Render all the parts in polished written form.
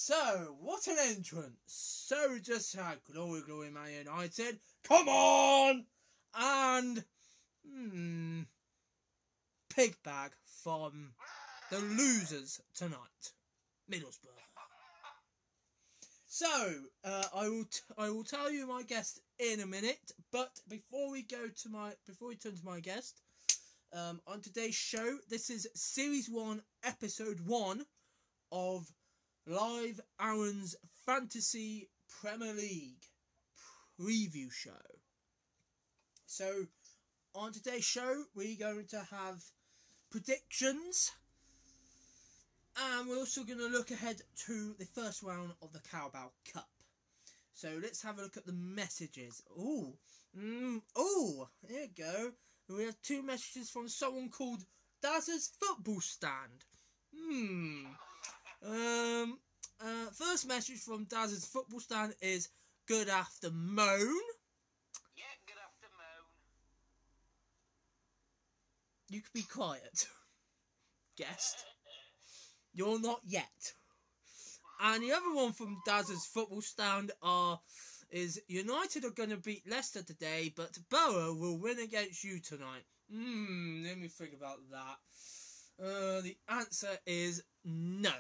So, what an entrance. So just had Glory, Glory, Man United. Come on! And, pig bag from the losers tonight. Middlesbrough. So, I will tell you my guest in a minute, but before we turn to my guest, on today's show, this is Series 1, Episode 1 of Live Aaron's Fantasy Premier League preview show. So, on today's show, we're going to have predictions, and we're also going to look ahead to the first round of the Carabao Cup. So, let's have a look at the messages. Here you go. We have 2 messages from someone called Daz's Football Stand. First message from Daz's Football Stand is good afternoon. Yeah, good afternoon. You can be quiet, guest. You're not yet. And the other one from Daz's Football Stand is United are going to beat Leicester today, but Borough will win against you tonight. Let me think about that. The answer is no.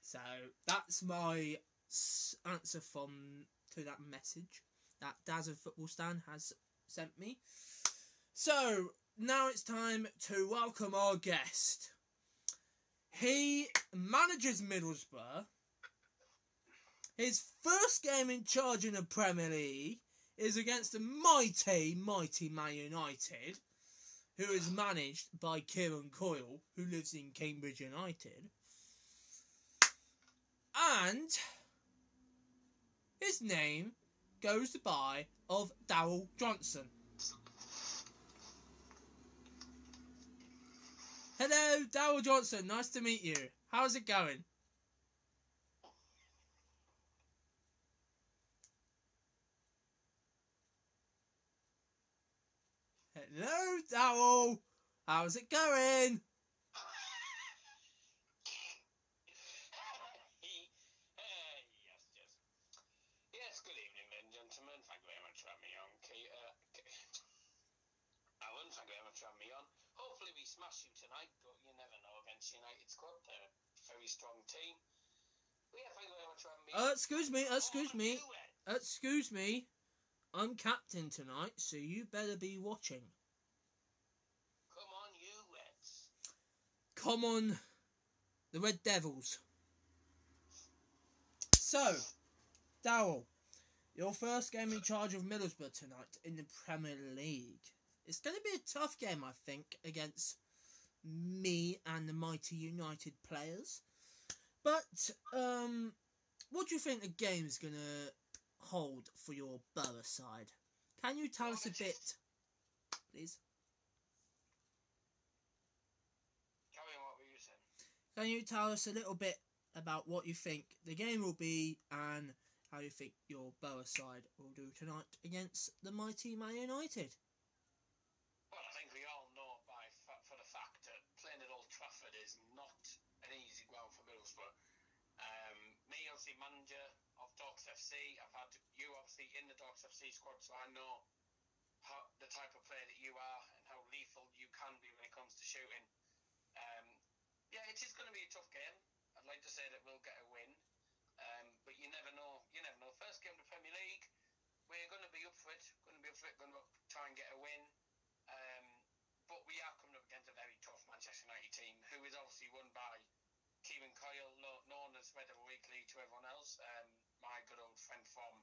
So that's my answer to that message that Daz's Football Stand has sent me. So now it's time to welcome our guest. He manages Middlesbrough. His first game in charge in the Premier League is against the mighty Man United, who is managed by Kieran Coyle, who lives in Cambridge United. And his name goes by of Darryl Johnson. Hello, Darryl Johnson. Nice to meet you. How's it going? Hello, Darryl. How's it going? Yes, good evening, ladies and gentlemen. Thank you very much for having me on, Alan. Thank you very much for having me on. Hopefully we smash you tonight, but you never know against United squad. They're a very strong team. But yeah, thank you very much for having me on. Excuse me. I'm captain tonight, so you better be watching. Come on, you Reds. Come on, the Red Devils. So, Darryl, your first game in charge of Middlesbrough tonight in the Premier League. It's going to be a tough game, I think, against me and the mighty United players. But, what do you think the game's going to hold for your Borough side? Can you tell us a bit, please? Carry on, what were you saying? Can you tell us a little bit about what you think the game will be and how you think your Borough side will do tonight against the mighty Man United? Well, I think we all know for the fact that playing at Old Trafford is not an easy ground for Middlesbrough. Me, obviously, manager of Dorks FC. I've had you, obviously, in the Dorks FC squad, so I know the type of player that you are and how lethal you can be when it comes to shooting. Yeah, it is going to be a tough game. I'd like to say that we'll get a win, but you never know. First game of the Premier League, we're going to be up for it. Going to try and get a win. But we are coming up against a very tough Manchester United team, who is obviously run by Kieran Coyle, known as Red Devil Weekly to everyone else. My good old friend from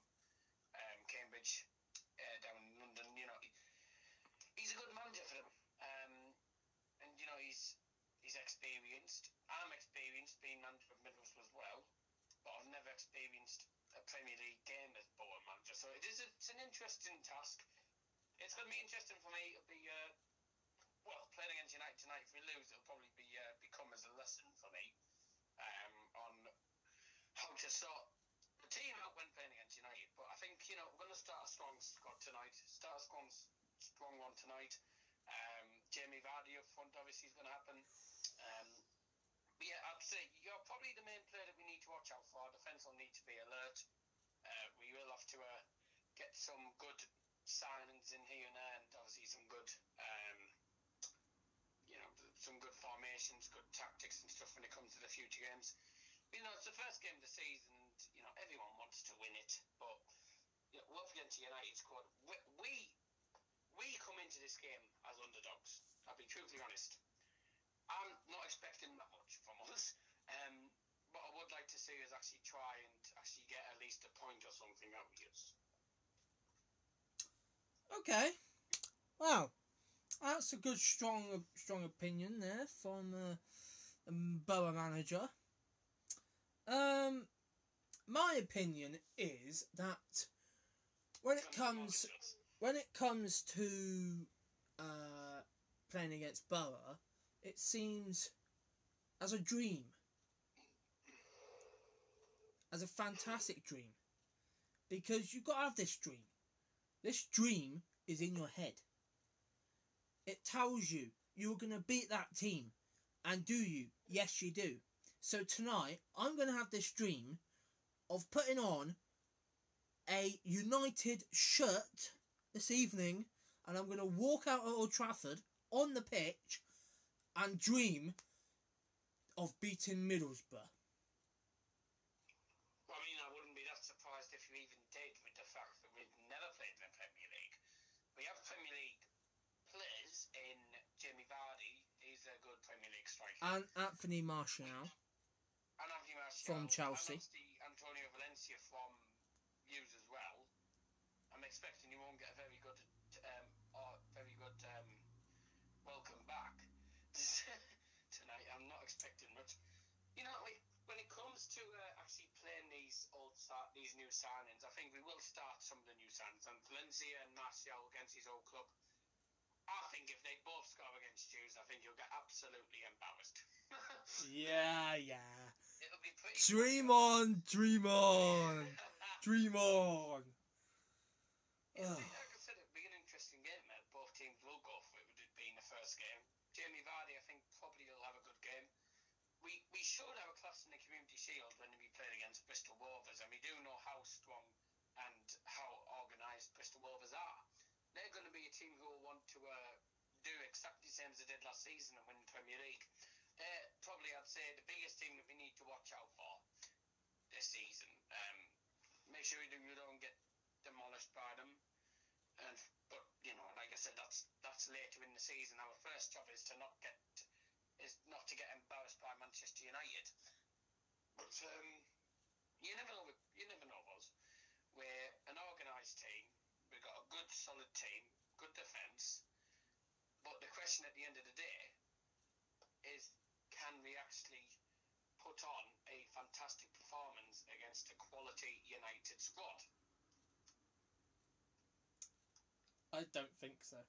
Cambridge, down in London. He's a good manager for them, and he's experienced. I'm experienced being manager of Middlesbrough as well, but I've never experienced a Premier League game as Borough manager. So it's an interesting task. It's going to be interesting for me. It'll be playing against United tonight. If we lose, it'll probably become as a lesson for me on how to sort the team out when playing against United. But I think we're going to start a strong squad tonight. Start a strong one tonight. Jamie Vardy up front obviously is going to happen. But yeah, I'd say your some good signings in here and there, and obviously some good, some good formations, good tactics and stuff when it comes to the future games. It's the first game of the season, and everyone wants to win it. But we're up against the United squad. We come into this game as underdogs. I'll be truthfully honest. I'm not expecting that much from us. But I would like to see us actually try and actually get at least a point or something out of us. Okay. Wow. That's a good, strong opinion there from Borough manager. My opinion is that when it comes to playing against Borough, it seems as a dream, as a fantastic dream, because you've got to have this dream. This dream is in your head. It tells you you're going to beat that team. And do you? Yes, you do. So tonight, I'm going to have this dream of putting on a United shirt this evening, and I'm going to walk out at Old Trafford on the pitch and dream of beating Middlesbrough. I wouldn't be that surprised if you even did, with the fact that we've never played in the Premier League. We have Premier League players in Jamie Vardy. He's a good Premier League striker. And Anthony Martial. From Chelsea. And Antonio Valencia from Hughes as well. I'm expecting you won't get a very good welcome back tonight. I'm not expecting much. When it comes to actually playing these new signings, I think we will start some of the new signings. And Valencia and Martial against his old club. I think if they both score against Hughes, I think you'll get absolutely embarrassed. Yeah. It'll be pretty. Dream on. Dream on. Like I said, it'll be an interesting game, mate. Both teams will go for it, with it being the first game. Jamie Vardy, I think, probably will have a good game. We should have a class in the Community Shield when we play against Bristol Rovers, and we do know how strong and how organised Bristol Rovers are. They're going to be a team who will want to do exactly the same as they did last season and win the Premier League. They're probably, I'd say, the biggest team that we need to watch out for this season. Make sure you don't get demolished by them. But like I said, that's later in the season. Our first job is not to get embarrassed by Manchester United. But you never know. You never know, us. We're an organised team. We've got a good, solid team, good defence. But the question at the end of the day is, can we actually put on a fantastic performance against a quality United squad? I don't think so.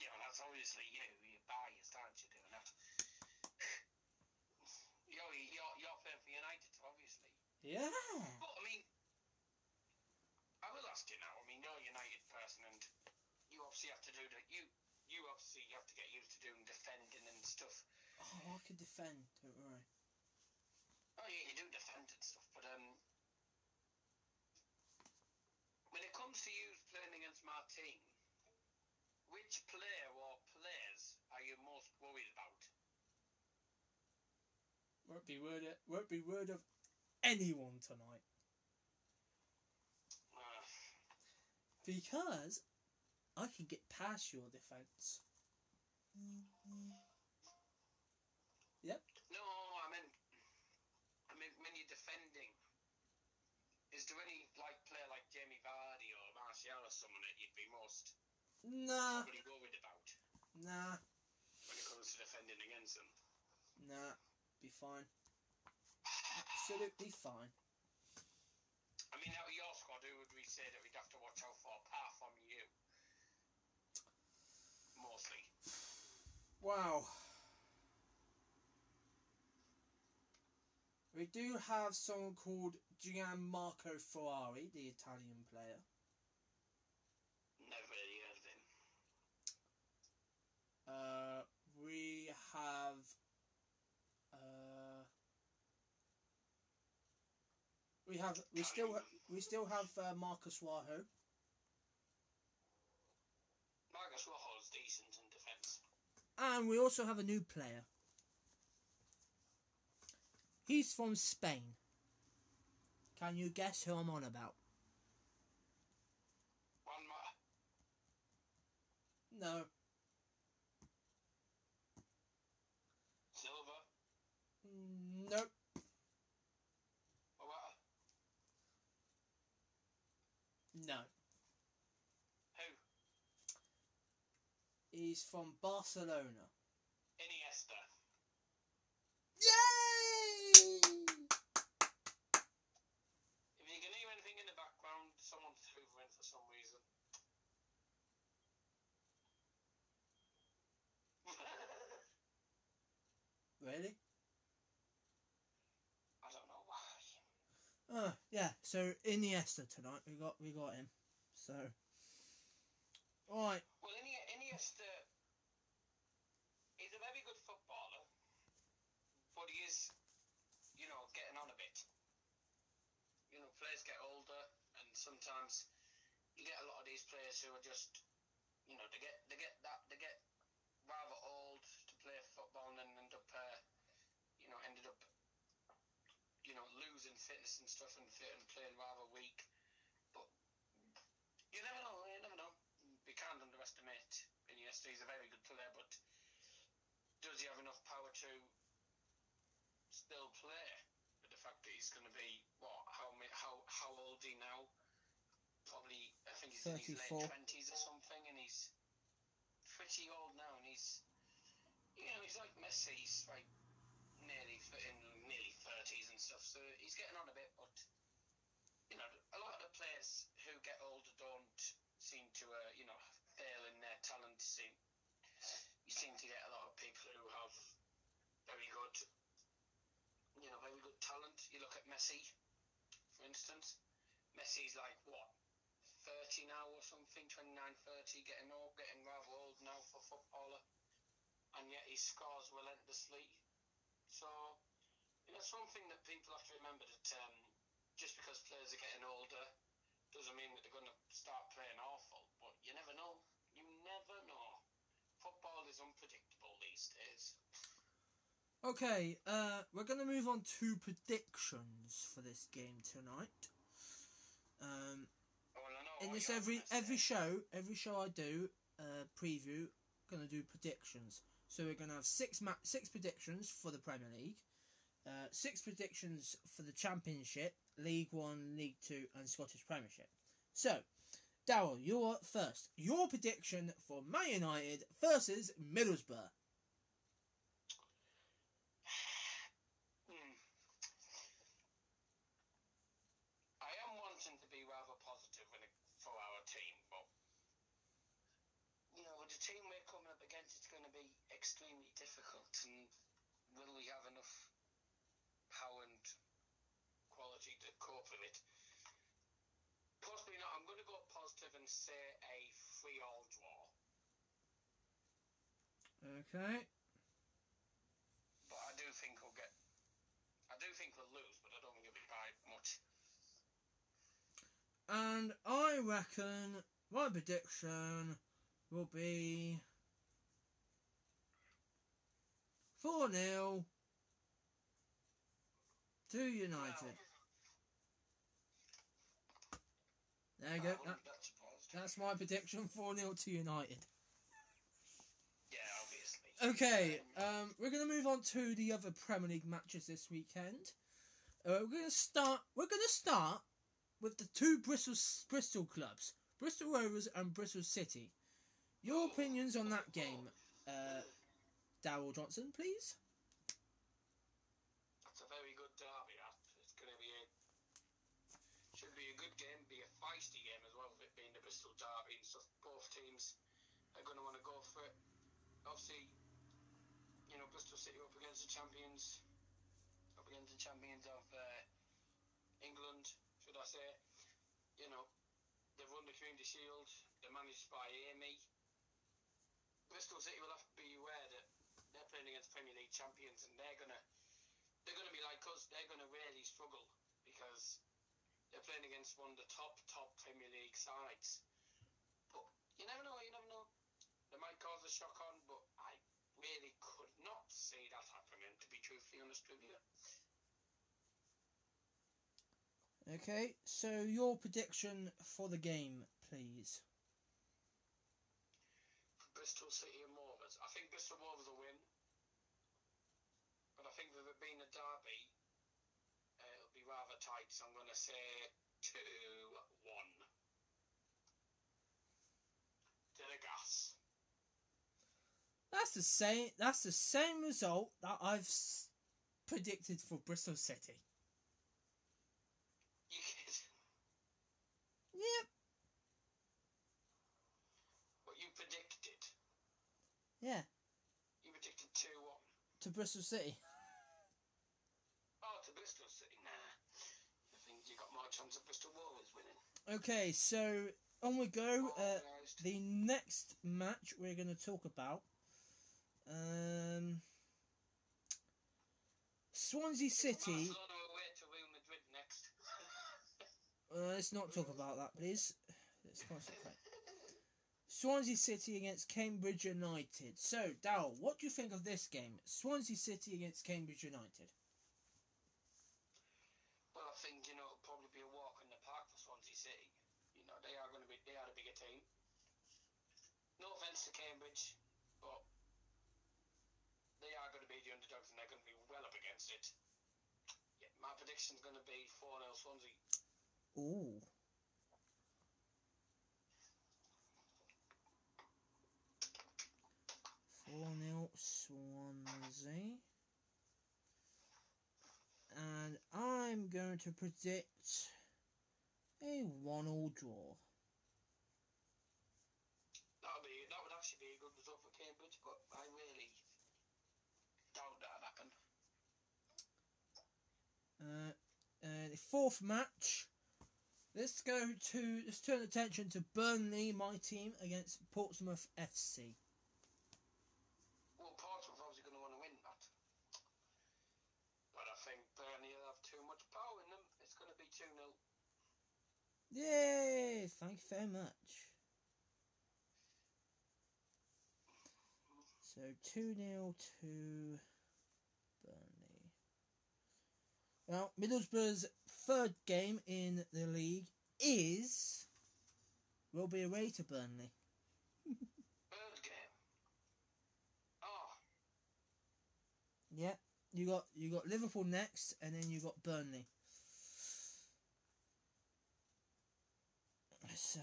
Yeah, well, that's obviously you. You're biased, aren't you, doing that? You're playing for United, obviously. Yeah. But, I will ask you now. You're a United person, and you obviously have to do that. You obviously have to get used to doing defending and stuff. Oh, I can defend. Don't worry. Oh yeah, you do defend and stuff. But when it comes to you playing against my team, which player or players are you most worried about? Won't be word of anyone tonight. Because I can get past your defence. Yep. No, I mean when you're defending, is there any player like Jamie Vardy or Martial or someone that you'd be most probably worried about? Nah. When it comes to defending against them? Nah. Be fine. Absolutely fine. Out of your squad, who would we say that we'd have to watch out for, apart from you? Mostly. Wow. We do have someone called Gianmarco Ferrari, the Italian player. Never really heard of him. We have we still have Marcus Waho. And we also have a new player. He's from Spain. Can you guess who I'm on about? No. Silver? Nope. No. Who? He's from Barcelona. Iniesta. Yay! If you can hear anything in the background, someone's hoovering for some reason. Really? I don't know why. Yeah. So Iniesta tonight. We got him. So. All right. Well, Iniesta is a very good footballer, but he is, getting on a bit. Players get older, and sometimes you get a lot of these players who are just, they get rather old to play football, and then ended up losing fitness and stuff and playing rather weak. But you never know. We can't underestimate Iniesta. He's a very good player, but does he have enough power to still play? With the fact that he's going to be how old is he now? Probably, I think he's 34. in his late 20s or something, and he's pretty old now, and he's like Messi. He's like nearly in nearly 30s and stuff, so he's getting on a bit, but a lot of the players who get older don't seem to fail in their talent. You seem to get a lot of people who have very good talent. You look at Messi, for instance. Messi's like, what, 30 now or something, 29, 30, getting rather old now for a footballer, and yet he scores relentlessly. So, something that people have to remember, that just because players are getting older doesn't mean that they're going to start playing awful, but you never know. You never know. Football is unpredictable these days. Okay, we're going to move on to predictions for this game tonight. In this every show I do preview, going to do predictions. So we're going to have six predictions for the Premier League, 6 predictions for the Championship, League 1, League 2 and Scottish Premiership. So, Darryl, you're up first. Your prediction for Man United versus Middlesbrough. I am wanting to be rather positive for our team, but with the team we're coming up against, it's going to be extremely difficult. And will we have enough power and quality to cope with it? Possibly not. I'm going to go positive and say a 3-3 draw. Okay. But I do think we'll lose, but I don't think it'll be by much. And I reckon my prediction will be 4-0 to United. There you go. That's my prediction, 4-0 to United. Yeah, obviously. Okay, we're going to move on to the other Premier League matches this weekend. We're going to start with the two Bristol clubs, Bristol Rovers and Bristol City. Your opinions on that game, Darryl Johnson, please. That's a very good derby. It's going to be should be a good game, be a feisty game as well, with it being the Bristol derby and stuff. Both teams are going to want to go for it. Obviously, Bristol City up against the champions of England, should I say. They've won the Community Shield. They're managed by Amy. Bristol City will have to be aware that they're playing against Premier League champions, and they're gonna be like us. They're gonna really struggle because they're playing against one of the top Premier League sides. But you never know. They might cause a shock on, but really could not see that happening, to be truthfully honest with you. Okay, so your prediction for the game, please. Bristol City and Rovers. I think Bristol Rovers will win. But I think with it being a derby, it'll be rather tight. So I'm going to say 2-1. To the gas. That's the same result that I've predicted for Bristol City. You kidding? Yep. What you predicted? Yeah. You predicted 2-1. To Bristol City. Oh, to Bristol City? Nah. I think you got more chance of Bristol Rovers winning. Okay, so on we go. The next match we're going to talk about. Swansea City. Barcelona away to Real Madrid next. Let's not talk about that, please. Let's concentrate. Swansea City against Cambridge United. So, Darryl, what do you think of this game? Swansea City against Cambridge United. Well, I think, it'll probably be a walk in the park for Swansea City. They are the bigger team. No offence to Cambridge, but they are going to be the underdogs and they're going to be well up against it. Yeah, my prediction's going to be 4-0 Swansea. Ooh. Swansea. And I'm going to predict a 1-1 draw. That would actually be a good result for Cambridge, but I really doubt that'll happen. The fourth match. Let's turn attention to Burnley, my team, against Portsmouth FC. Well, Portsmouth obviously going to want to win that. But I think Burnley will have too much power in them. It's going to be 2-0. Yay! Thank you very much. So 2-0 to Burnley. Well, Middlesbrough's third game in the league will be away to Burnley. Third game. Oh. Yeah, you got Liverpool next, and then you got Burnley. So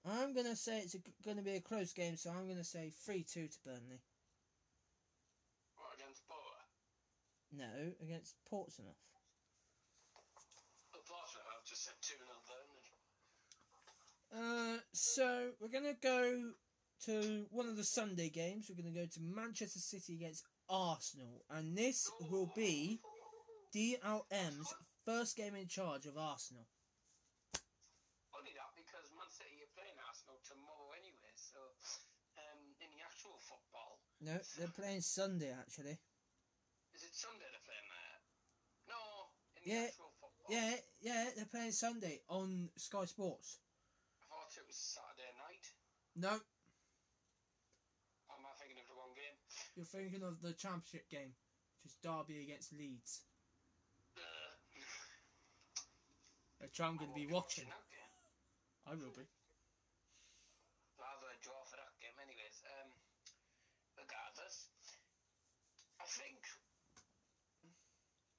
I'm gonna say it's gonna be a close game. So I'm gonna say 3-2 to Burnley. What, against Borough? No, against Portsmouth. Portsmouth, I've just said 2-0 Burnley. So we're gonna go to one of the Sunday games. We're gonna go to Manchester City against Arsenal, and this will be DLM's first game in charge of Arsenal. Only that because Man City are playing Arsenal tomorrow anyway. So, in the actual football. No, they're playing Sunday actually. Is it Sunday they're playing there? No, in the actual football. Yeah, they're playing Sunday on Sky Sports. I thought it was Saturday night. No. Am I thinking of the wrong game? You're thinking of the Championship game, which is Derby against Leeds. Which I'm going to be watching. That game. I will be. Rather a draw for that game anyways. Regardless, I think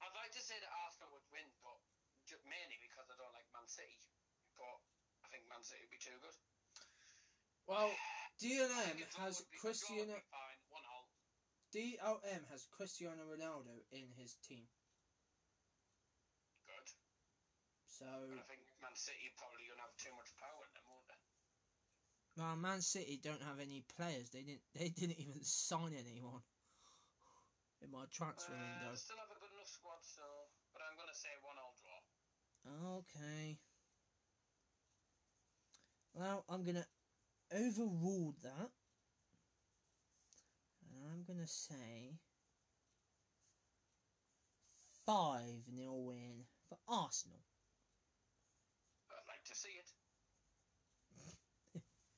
I'd like to say that Arsenal would win, but mainly because I don't like Man City. But I think Man City would be too good. Well, DLM has Cristiano. DLM has Cristiano Ronaldo in his team. Good. So. But I think Man City probably gonna have too much power in them, won't they? Well, Man City don't have any players. They didn't even sign anyone in my transfer window. They still have a good enough squad, so. But I'm gonna say 1-1 draw. Okay. Well, I'm gonna overrule that, and I'm gonna say 5-0 win for Arsenal. I'd like to see it.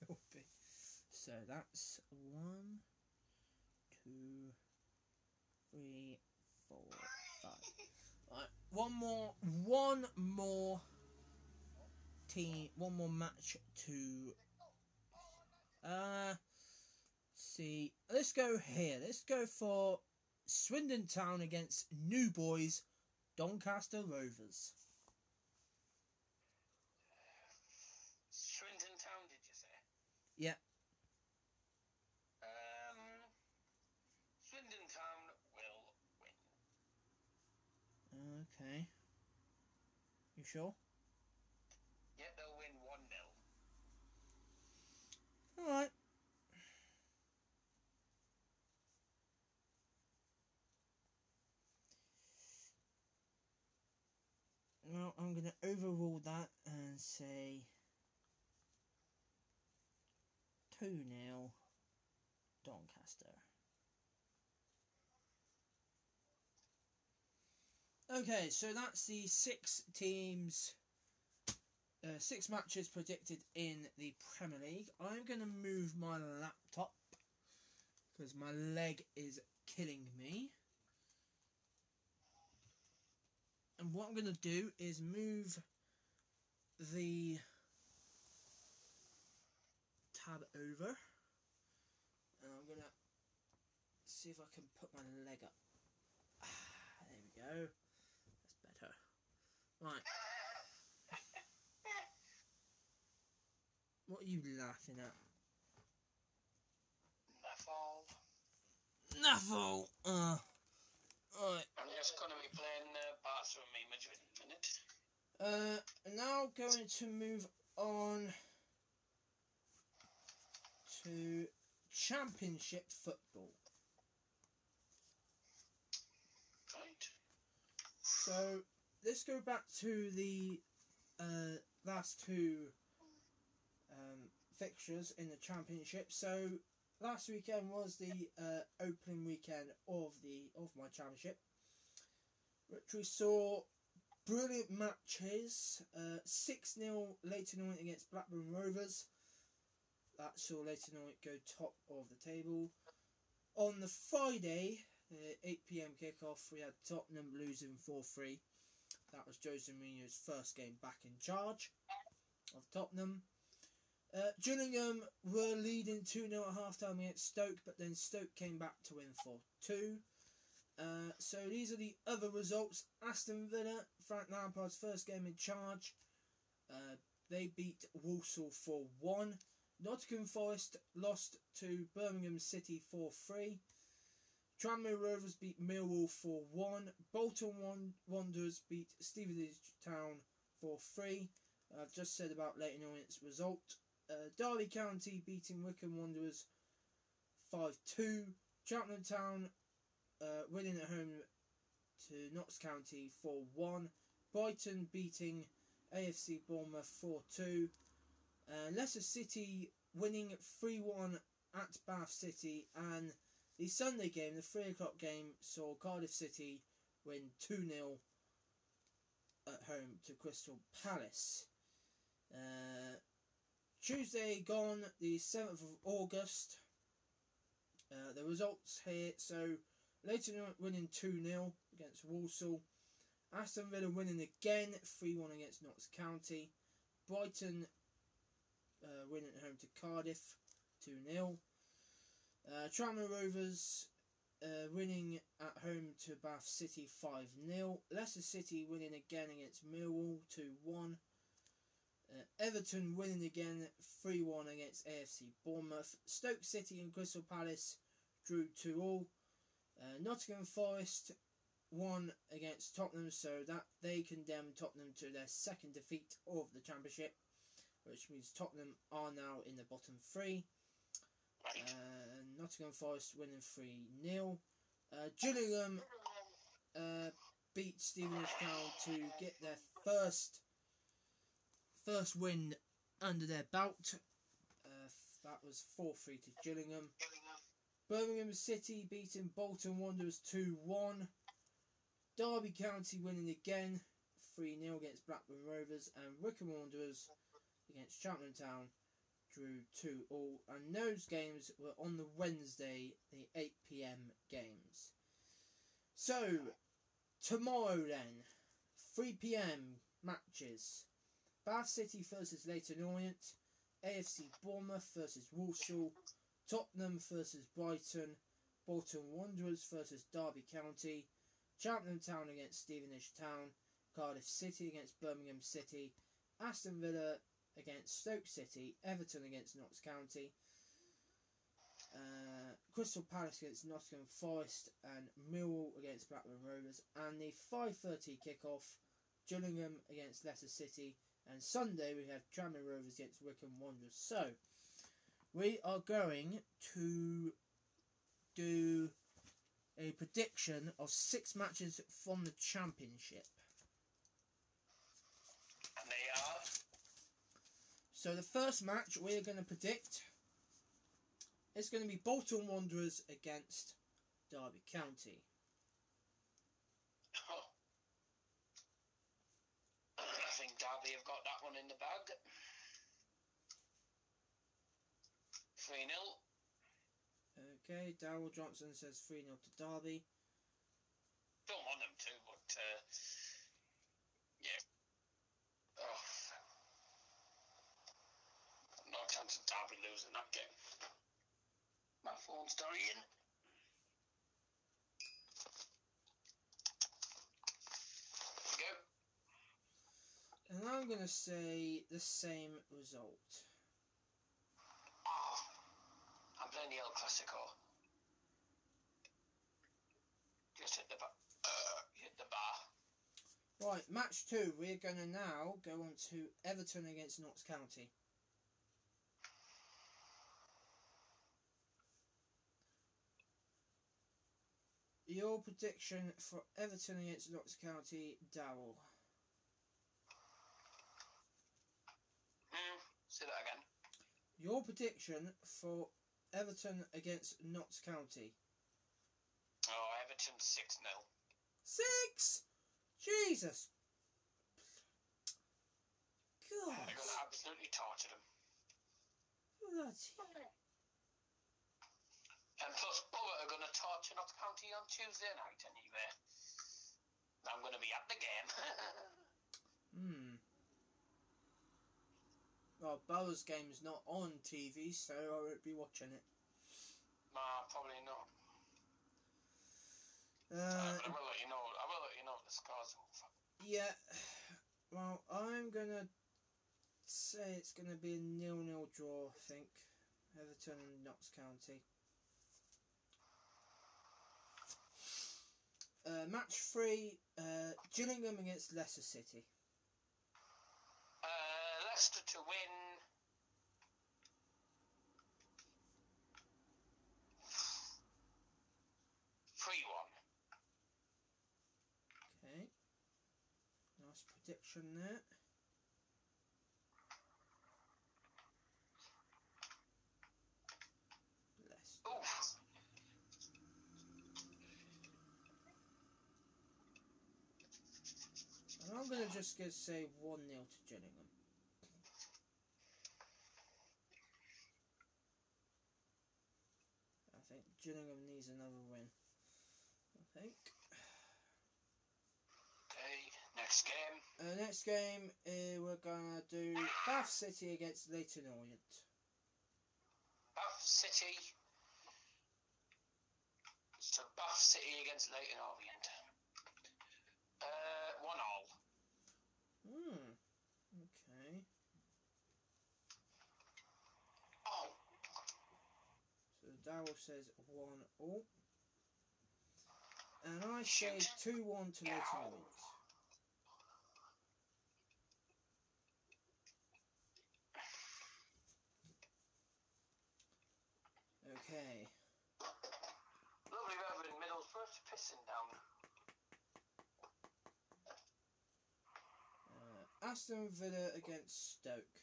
It will be. So So that's 1, 2, 3, 4, 5. Right, one more team, one more match to see. Let's go here. Let's go for Swindon Town against New Boys, Doncaster Rovers. Swindon Town, did you say? Yeah. Swindon Town will win. Okay. You sure? Yeah, they'll win 1-0. Alright. Well, I'm going to overrule that and say 2-0 Doncaster. Okay, so that's the 6 teams, 6 matches predicted in the Premier League. I'm going to move my laptop because my leg is killing me. And what I'm going to do is move the tab over. And I'm going to see if I can put my leg up. There we go. That's better. Right. What are you laughing at? Nuffle! Right. I'm just going to be playing Bathroom Image in a minute. Now going to move on to Championship football. Right. So let's go back to the last 2 fixtures in the Championship. So last weekend was the opening weekend of my Championship, which we saw brilliant matches. 6-0 Leyton Orient against Blackburn Rovers. That saw Leyton Orient go top of the table. On the Friday, 8 PM kickoff, we had Tottenham losing 4-3. That was Jose Mourinho's first game back in charge of Tottenham. Gillingham were leading 2-0 at half-time against Stoke, but then Stoke came back to win 4-2. So these are the other results. Aston Villa, Frank Lampard's first game in charge. They beat Walsall 4-1. Nottingham Forest lost to Birmingham City 4-3. Tranmere Rovers beat Millwall 4-1. Bolton Wanderers beat Stevenage Town 4-3. I've just said about Leyton Orient's result. Derby County beating Wycombe Wanderers 5-2. Cheltenham Town winning at home to Notts County 4-1. Brighton beating AFC Bournemouth 4-2. Leicester City winning 3-1 at Bath City. And the Sunday game, the 3 o'clock game, saw Cardiff City win 2-0 at home to Crystal Palace. Tuesday gone, the 7th of August. The results here. So Leyton Orient winning 2-0 against Walsall. Aston Villa winning again 3-1 against Notts County. Brighton winning at home to Cardiff 2-0. Tranmere Rovers winning at home to Bath City 5-0. Leicester City winning again against Millwall 2-1. Everton winning again 3-1 against AFC Bournemouth. Stoke City and Crystal Palace drew 2-2. Nottingham Forest won against Tottenham, so that they condemned Tottenham to their 2nd defeat of the Championship, which means Tottenham are now in the bottom 3. Nottingham Forest winning 3-0. Gillingham beat Stevenage Town to get their first win under their belt. That was 4-3 to Gillingham. Birmingham City beating Bolton Wanderers 2-1. Derby County winning again 3-0 against Blackburn Rovers. And Wycombe Wanderers against Cheltenham Town drew 2-2, and those games were on the Wednesday, the 8 p.m. games. So, tomorrow then, 3 p.m. matches. Bath City versus Leyton Orient, AFC Bournemouth versus Walsall, Tottenham versus Brighton, Bolton Wanderers versus Derby County, Cheltenham Town against Stevenage Town, Cardiff City against Birmingham City, Aston Villa against Stoke City, Everton against Notts County, Crystal Palace against Nottingham Forest, and Millwall against Blackburn Rovers. And the 5:30 kickoff, Gillingham against Leicester City, and Sunday we have Tranmere Rovers against Wycombe Wanderers. So we are going to do a prediction of 6 matches from the Championship. And they are? So the first match we're going to predict is going to be Bolton Wanderers against Derby County. Oh. I think Derby have got that one in the bag. 3-0. Okay, Darryl Johnson says 3-0 to Derby. Don't want them to, but yeah. Oh. No chance of Derby losing that game. My phone's dying. Go. And I'm going to say the same result. Oh, I'm playing the El Clasico. Just hit the bar. Right, match 2. We're going to now go on to Everton against Notts County. Your prediction for Everton against Notts County, Darryl. Say that again. Your prediction for Everton against Notts County. Oh, Everton 6-0. 6? Jesus. God. They're going to absolutely torture them. Bloody. And plus, Borough are going to torture Notts County on Tuesday night anyway. I'm going to be at the game. Well, Borough's game is not on TV, so I won't be watching it. Nah, probably not. But I will let you know. I will let you know the scores. Yeah. Well, I'm gonna say it's gonna be a 0-0 draw. I think Everton and Notts County. Match 3, Gillingham against Leicester City. Leicester to win. Okay. Nice prediction there. Leicester. Oof. And I'm going to just say 1-0 to Gillingham. I think Gillingham needs another win. I think. Okay, next game. Next game, we're going to do Bath City against Leyton Orient. Bath City. So Bath City against Leyton Orient. 1-1. Okay. Oh. So Darryl says 1-1. And I say 2-1 to Leyton Orient. Okay. Lovely weather in Middlesbrough, it's pissing down. Aston Villa against Stoke.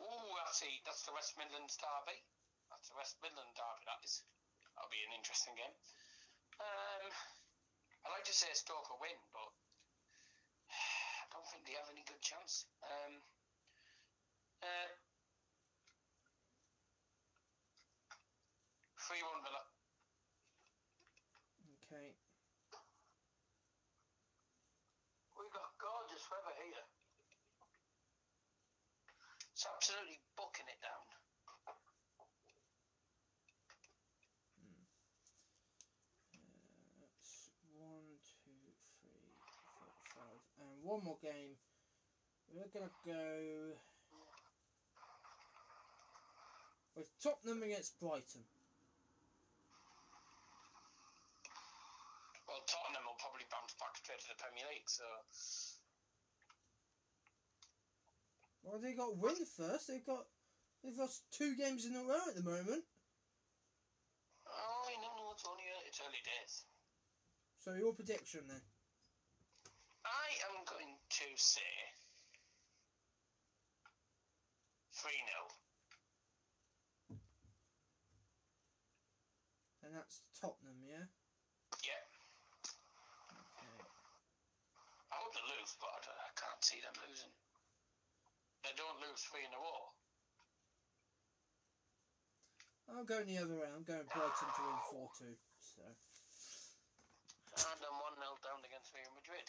Ooh, that's the West Midlands derby. That's the West Midland derby, that is. That'll be an interesting game. I'd like to say Stoke will win, but I don't think they have any good chance. 3-1 Villa. Okay. We've got gorgeous weather here. It's absolutely bucking it down. That's 1, 2, 3, 4, 5, and one more game. We're gonna go with Tottenham against Brighton. Well, Tottenham will probably bounce back straight to the Premier League, so... Well, they got win first. They've lost 2 games in a row at the moment. Oh, no, it's early days. So your prediction then? I am going to say 3-0. And that's Tottenham, yeah? Yeah. Okay. I hope they lose, but I can't see them losing. They don't lose 3 in a row. I'm going the other way. I'm going Brighton to win 4-2. So. And I'm 1-0 down against Real Madrid.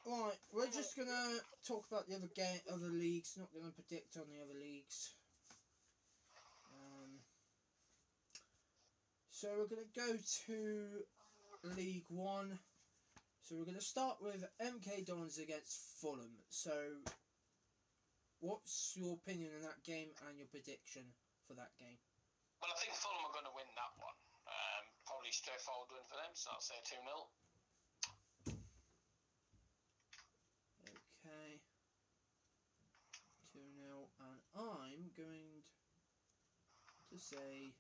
Right, we're just gonna talk about the other leagues. Not gonna predict on the other leagues. So we're gonna go to League One. So we're gonna start with MK Dons against Fulham. So, what's your opinion on that game and your prediction for that game? Well, I think Fulham are going to win that one. Probably straightforward win for them, so I'll say 2-0. Okay. 2-0. And I'm going to say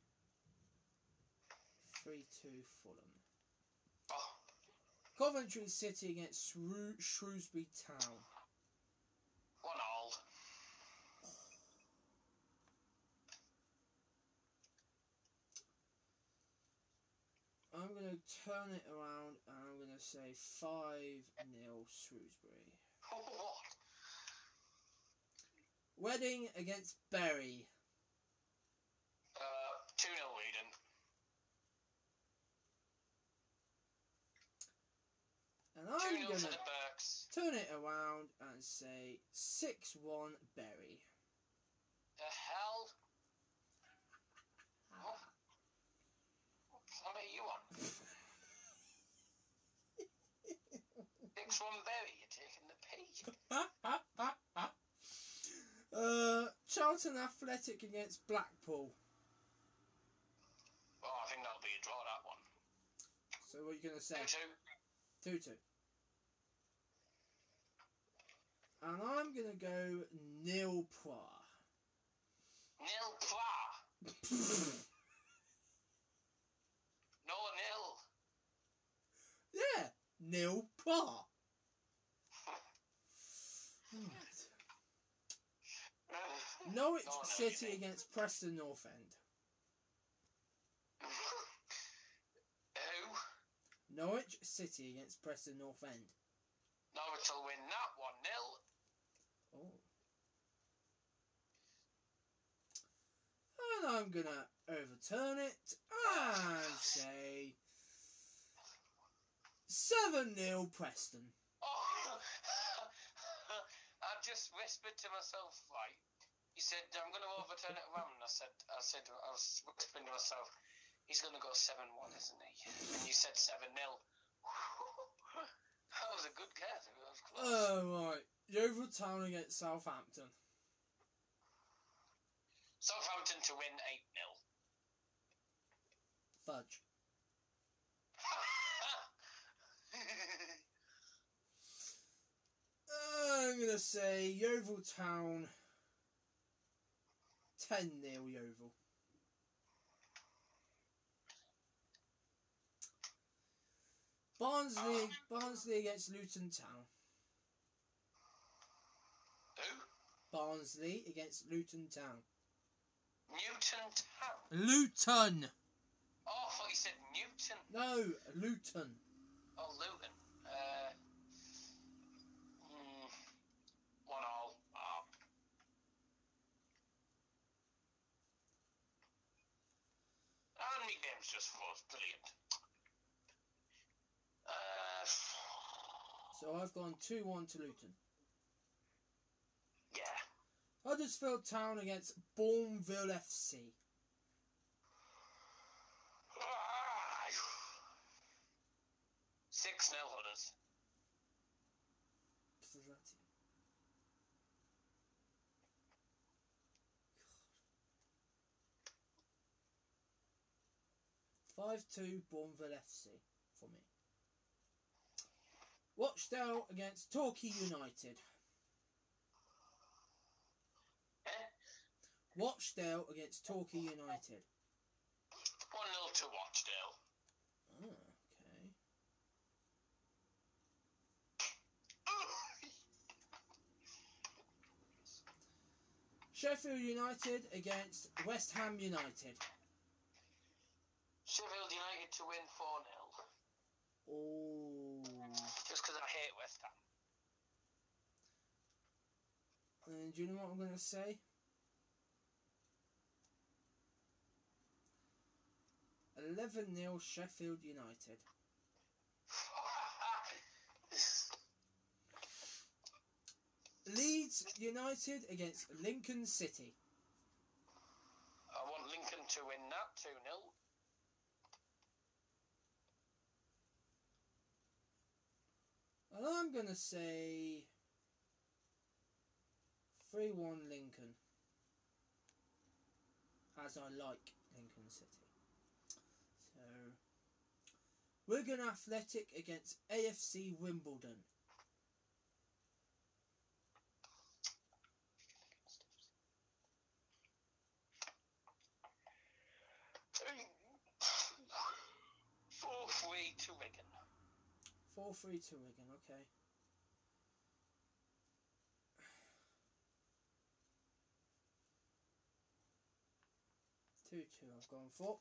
3-2 Fulham. Oh. Coventry City against Shrewsbury Town. 1-1. I'm going to turn it around and I'm going to say 5-0 Shrewsbury. What? Reading against Bury. 2-0 Reading. And I'm going to turn it around and say 6-1 Bury. The hell? What planet are you on? 6-1 Berry, you're taking the page. Charlton Athletic against Blackpool. Oh, I think that'll be a draw, that one. So what are you going to say? 2-2. 2-2. And I'm going to go 0 Pra. 0 Pra? No 0. Yeah, 0 Pra. Norwich City against Preston North End. Who? Norwich City against Preston North End. Norwich will win that 1-0. Oh. And I'm going to overturn it and say 7-0 Preston. Oh, I just whispered to myself, right? He said, I'm going to overturn it around. I was whispering to myself, he's going to go 7-1, isn't he? And you said 7-0. That was a good guess. It was close. Oh, right. Yeovil Town against Southampton. Southampton to win 8-0. Fudge. I'm going to say Yeovil Town 10-0 Yeovil. Barnsley against Luton Town. Who? Barnsley against Luton Town. Newton Town? Luton! Oh, I thought you said Newton. No, Luton. Oh, Luton. 1-1. Oh. And Miguel. just was brilliant. So I've gone 2-1 to Luton. Yeah. Huddersfield Town against Bourneville FC. 6-0 Hudders. Bloody. 5-2 Bourneville FC for me. Rochdale against Torquay United. Rochdale against Torquay United. 1-0 to Rochdale. Oh, okay. Sheffield United against West Ham United. Sheffield United to win 4-0. Oh. Just because I hate West Ham. And do you know what I'm going to say? 11-0 Sheffield United. Leeds United against Lincoln City. I want Lincoln to win that 2-0. And I'm going to say 3-1 Lincoln. As I like Lincoln City. So, Wigan Athletic against AFC Wimbledon. Four-three to Wigan. 4-3 to Wigan, okay. I've gone for.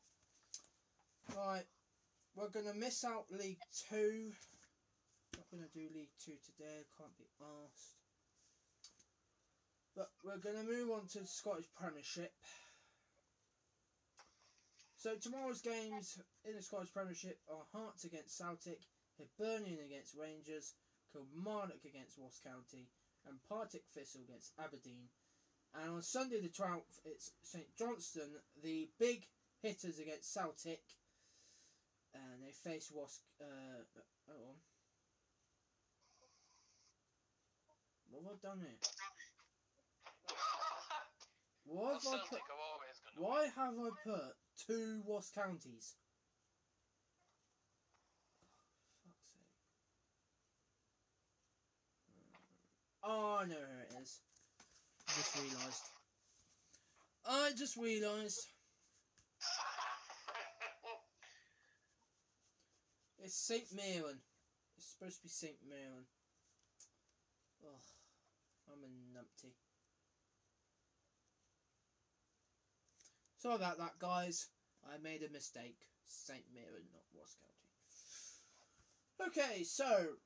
Right, we're going to miss out League 2. Not going to do League 2 today, can't be arsed. But we're going to move on to the Scottish Premiership. So tomorrow's games in the Scottish Premiership are Hearts against Celtic, Hibernian against Rangers, Kilmarnock against Ross County, and Partick Thistle against Aberdeen. And on Sunday the 12th, it's St Johnstone, the big hitters against Celtic, and they face Ross. Hold on. What have I done here? Why have I put 2 Ross counties? Fuck's sake. Oh, I know who it is. I just realised. It's St Mirren. It's supposed to be St Mirren. Oh, I'm a numpty. Sorry about that, guys. I made a mistake. St Mirren, not Ross County. Okay, so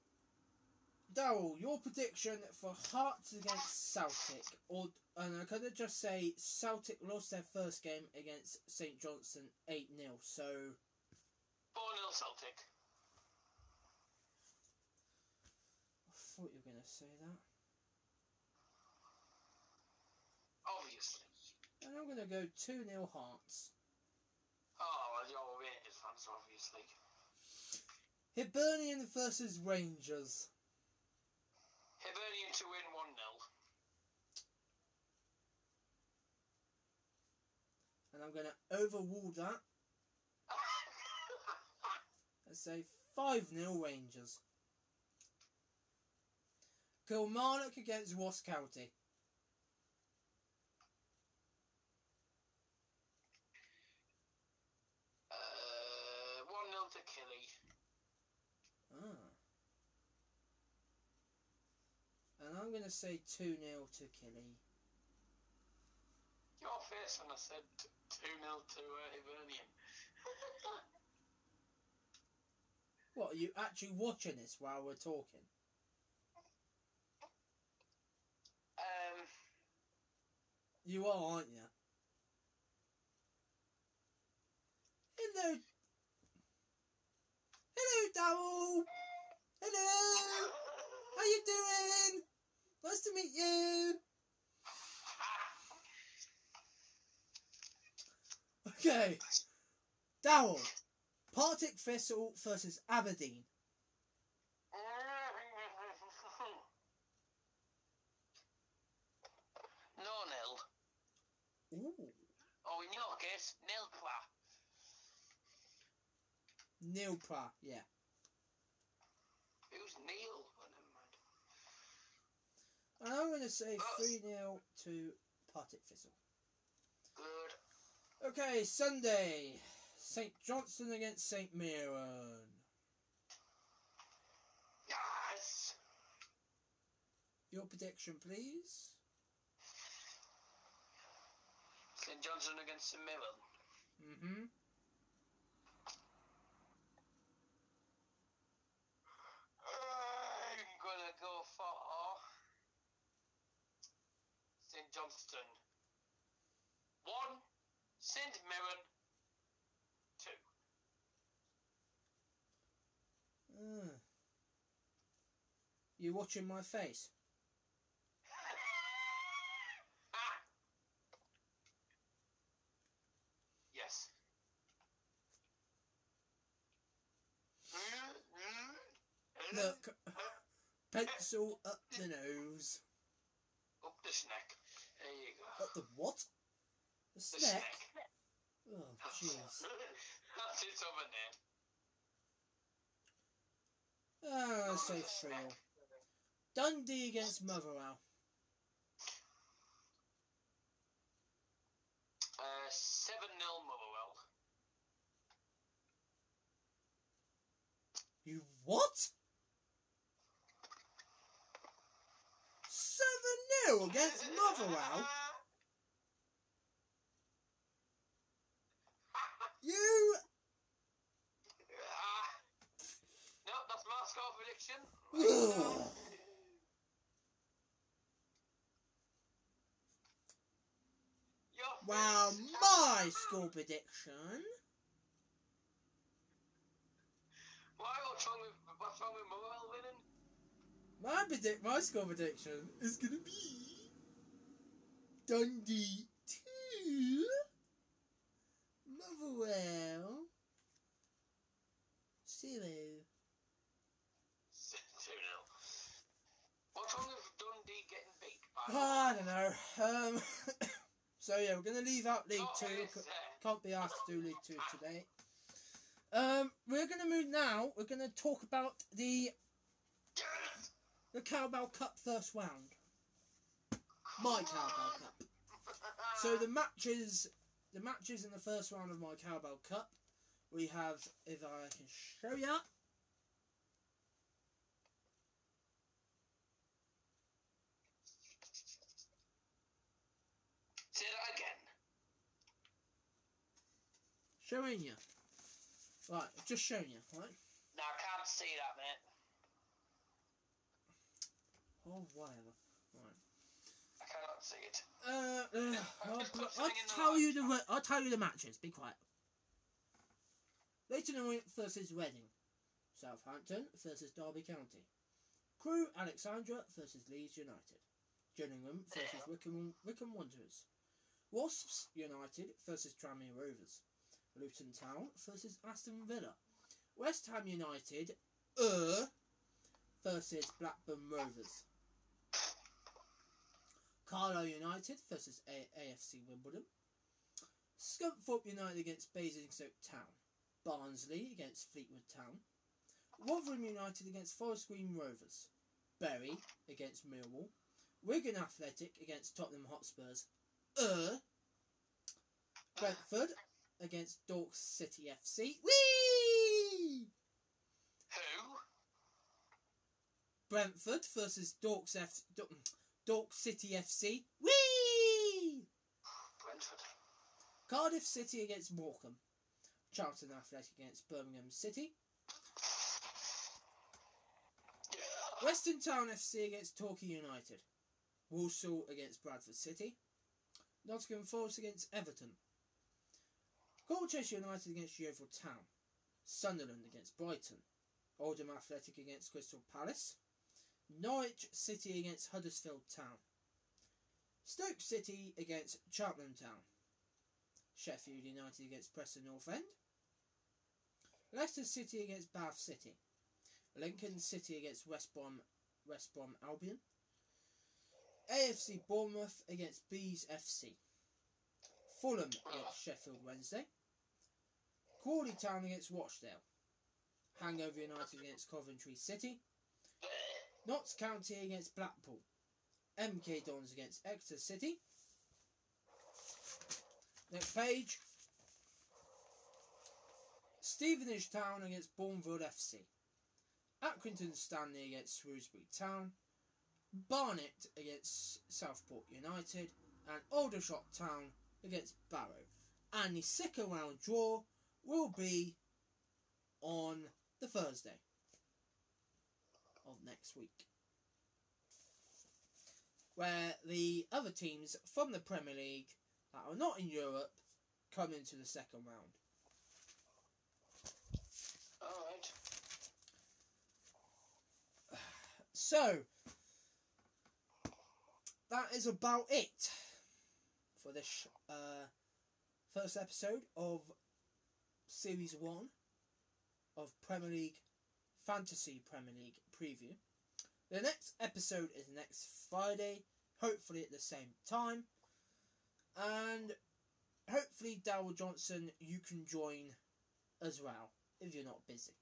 Daryl, your prediction for Hearts against Celtic, and I could just say Celtic lost their first game against St Johnstone 8-0. So 4-0 Celtic. I thought you were going to say that. Obviously. And I'm going to go 2-0 Hearts. Oh, well, you're Rangers fans, obviously. Hibernian versus Rangers. Hibernian to win 1-0. And I'm going to overrule that. Let's say 5-0 Rangers. Kilmarnock against Ross County. 1-0 to Killy. Ah. And I'm going to say 2-0 to Killy. Your face when I said 2-0 to Hibernian. What, are you actually watching this while we're talking? You are, aren't you? Hello, to meet you. Okay. Darryl. Partick Thistle versus Aberdeen. 0-0. Ooh. Oh, in your case, 0-0. Neil Pra, yeah. Who's Neil? Oh, never mind. And I'm going to say 3-0 to Partick Thistle. Good. Okay, Sunday. St Johnstone against St Mirren. Yes. Your prediction, please. St Johnstone against St Mirren. Mm-hmm. I'm gonna go for St Johnstone 1, St Mirren 2. You watching my face? Yes. Look, pencil up the nose. Up the snack. There you go. Up the what? The snack? Oh, jeez. That's its other name. I'll say 3-0. Dundee against Motherwell. 7-0 Motherwell. You what? 7-0 against Motherwell? You... No, that's my score prediction. Wow, my score prediction. What's wrong with Motherwell winning? My score prediction is gonna be Dundee 2, Motherwell 0. 2-0. What's wrong with Dundee getting beat by? I don't know. So yeah, we're gonna leave out League 2. Can't be asked to do League 2 today. We're gonna move now. We're gonna talk about the Carabao Cup first round. My Carabao Cup. So the matches in the first round of my Carabao Cup, we have, if I can show ya. Say that again. Showing you. Right, I've just shown you, right? No, I can't see that, mate. Oh, whatever. Right. I cannot see it. I'll tell you the matches. Be quiet. Leighton Orient versus Reading. Southampton versus Derby County. Crewe Alexandra versus Leeds United. Gillingham versus Wycombe Wanderers. Wasps United versus Tranmere Rovers. Luton Town versus Aston Villa. West Ham United versus Blackburn Rovers. Carlisle United versus AFC Wimbledon. Scunthorpe United against Basingstoke Town. Barnsley against Fleetwood Town. Rotherham United against Forest Green Rovers. Bury against Millwall. Wigan Athletic against Tottenham Hotspurs. Brentford against Dorks City FC. Whee! Who? Brentford versus Dorks City FC. Whee! Brentford. Cardiff City against Morecambe. Charlton Athletic against Birmingham City. Western Town FC against Torquay United. Walsall against Bradford City. Nottingham Forest against Everton. Colchester United against Yeovil Town. Sunderland against Brighton. Oldham Athletic against Crystal Palace. Norwich City against Huddersfield Town. Stoke City against Cheltenham Town. Sheffield United against Preston North End. Leicester City against Bath City. Lincoln City against West Brom Albion. AFC Bournemouth against Bees FC. Fulham against Sheffield Wednesday. Crawley Town against Rochdale. Hangover United against Coventry City. Notts County against Blackpool. MK Dons against Exeter City. Next page. Stevenage Town against Bournemouth FC. Accrington Stanley against Shrewsbury Town. Barnet against Southport United. And Aldershot Town against Barrow. And the second round draw will be on the Thursday of next week, where the other teams from the Premier League that are not in Europe come into the second round. Alright. So, that is about it for this first episode of Series 1 of Fantasy Premier League Preview. The next episode is next Friday, hopefully at the same time. And hopefully, Darryl Johnson, you can join as well, if you're not busy.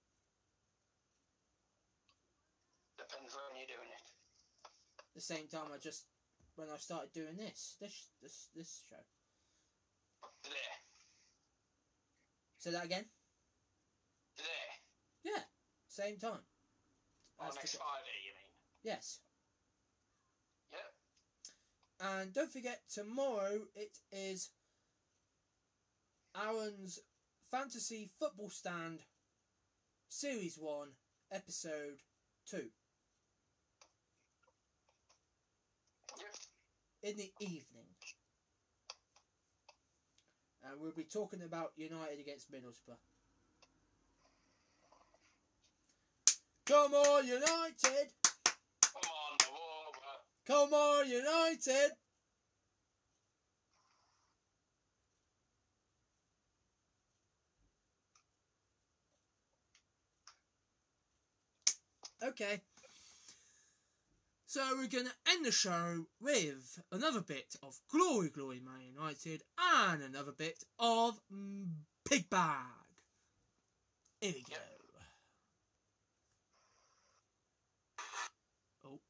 Depends when you're doing it. The same time when I started doing this show. Today. Say that again? Today? Yeah, same time. Next Friday, you mean? Yes. Yeah. And don't forget, tomorrow it is Aaron's Fantasy Football Stand Series 1, Episode 2. Yeah. In the evening. And we'll be talking about United against Middlesbrough. Come on, United! Come on, the Wolver. Come on, United! Okay. So we're going to end the show with another bit of Glory, Glory, Man United and another bit of Pig Bag. Here we go. Oh.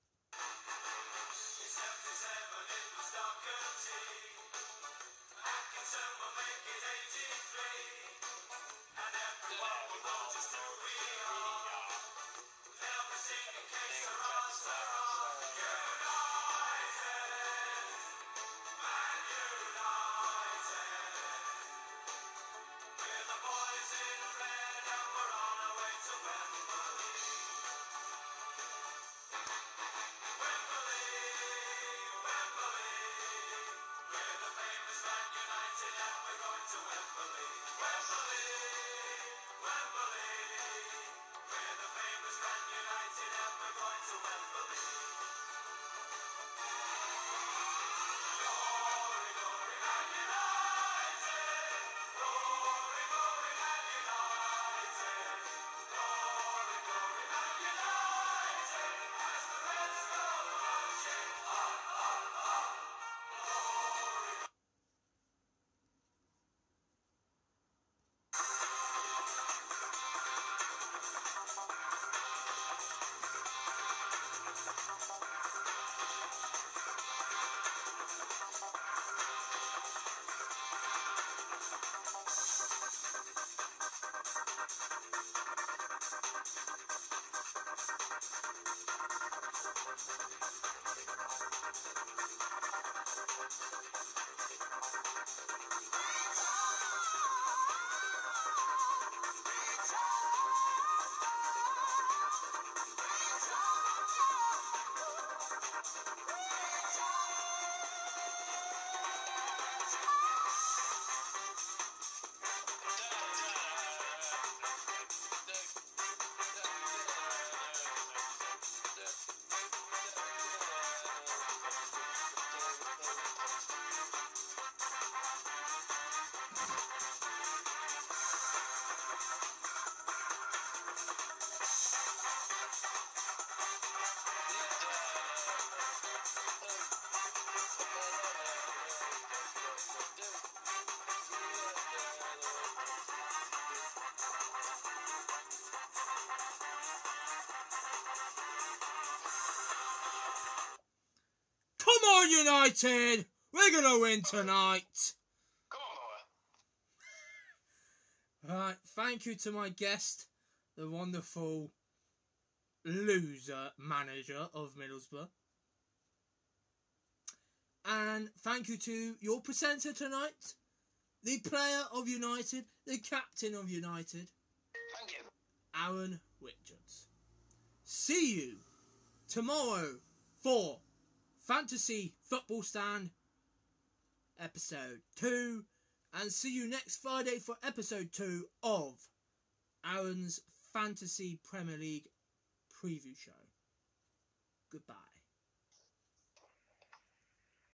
United, we're going to win tonight. Come on, Right, thank you to my guest, the wonderful loser manager of Middlesbrough. And thank you to your presenter tonight, the player of United, the captain of United, thank you. Aaron Richards. See you tomorrow for Fantasy Football Stand episode 2, and see you next Friday for episode 2 of Aaron's Fantasy Premier League preview show. Goodbye.